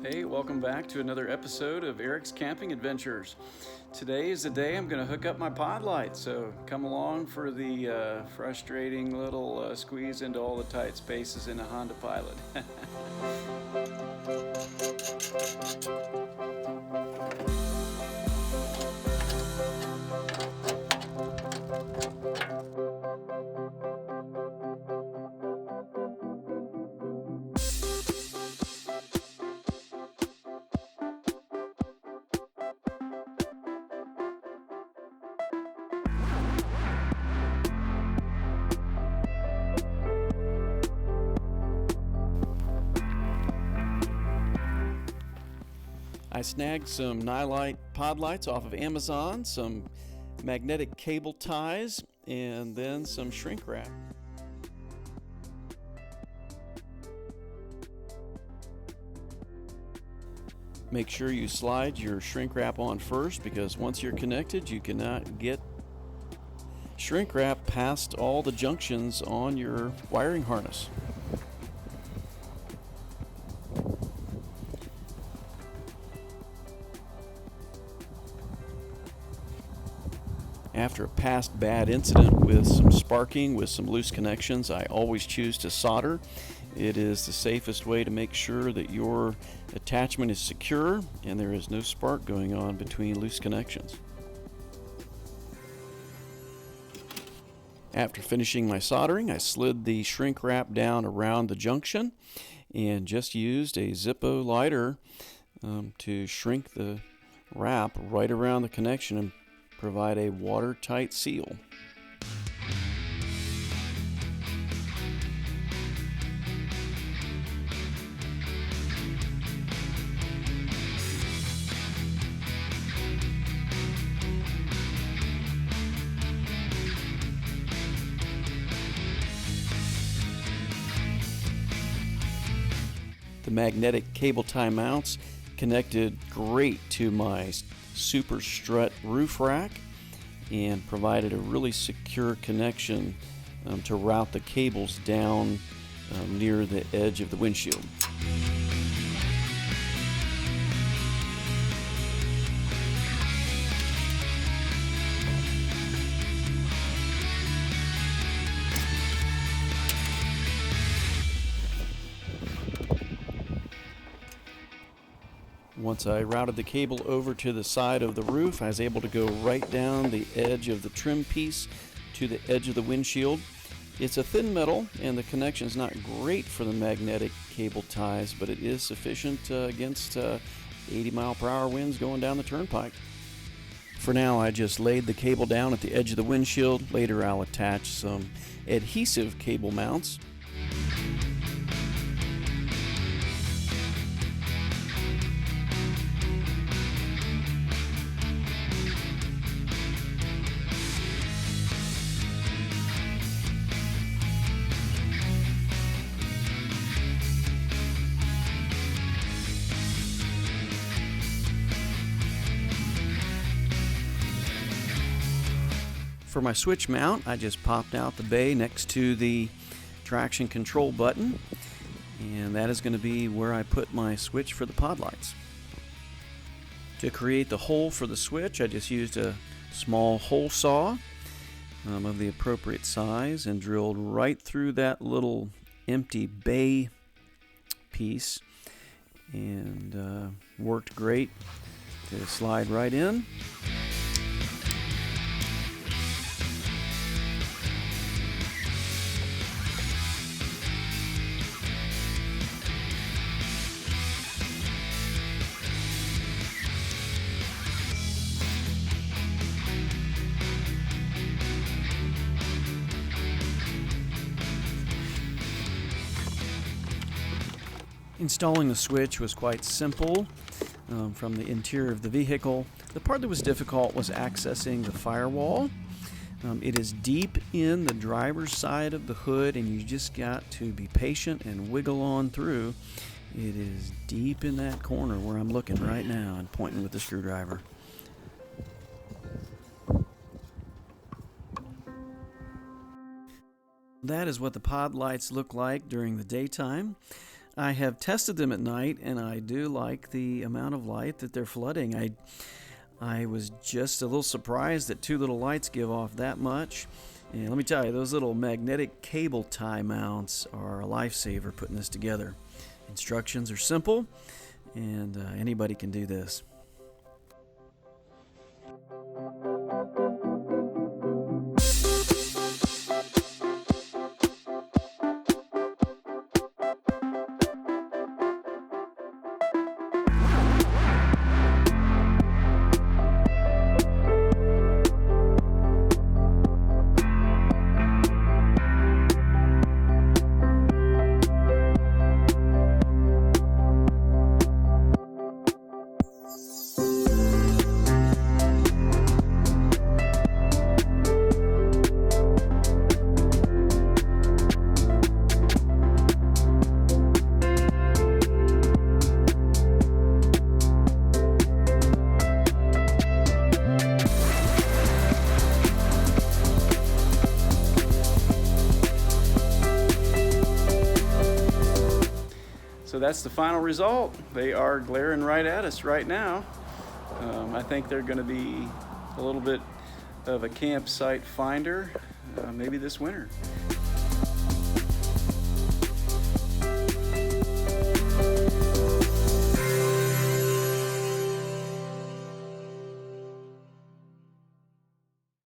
Hey, welcome back to another episode of Eric's Camping Adventures. Today is the day I'm going to hook up my pod light, so come along for the frustrating little squeeze into all the tight spaces in a hondapilot. I snagged some nilight pod lights off of Amazon, some magnetic cable ties, and then some shrink wrap. Make sure you slide your shrink wrap on first, because once you're connected, you cannot get shrink wrap past all the junctions on your wiring harness. After a past bad incident with some sparking with some loose connections, I always choose to solder. It is the safest way to make sure that your attachment is secure and there is no spark going on between loose connections. After finishing my soldering, I slid the shrink wrap down around the junction and just used a Zippo lighter to shrink the wrap right around the connection and provide a watertight seal. The magnetic cable tie mounts connected great to my super strut roof rack and provided a really secure connection to route the cables down near the edge of the windshield. Once I routed the cable over to the side of the roof, I was able to go right down the edge of the trim piece to the edge of the windshield. It's a thin metal and the connection is not great for the magnetic cable ties, but it is sufficient against 80-mile-per-hour winds going down the turnpike. For now, I just laid the cable down at the edge of the windshield. Later, I'll attach some adhesive cable mounts. For my switch mount, I just popped out the bay next to the traction control button, and that is going to be where I put my switch for the pod lights. To create the hole for the switch, I just used a small hole saw of the appropriate size and drilled right through that little empty bay piece, and worked great to slide right in. Installing the switch was quite simple from the interior of the vehicle. The part that was difficult was accessing the firewall. It is deep in the driver's side of the hood, and you just got to be patient and wiggle on through. It is deep in that corner where I'm looking right now and pointing with the screwdriver. That is what the pod lights look like during the daytime. I have tested them at night, and I do like the amount of light that they're flooding. I was just a little surprised that 2 little lights give off that much. And let me tell you, those little magnetic cable tie mounts are a lifesaver putting this together. Instructions are simple, and anybody can do this. So that's the final result. They are glaring right at us right now. I think they're going to be a little bit of a campsite finder maybe this winter.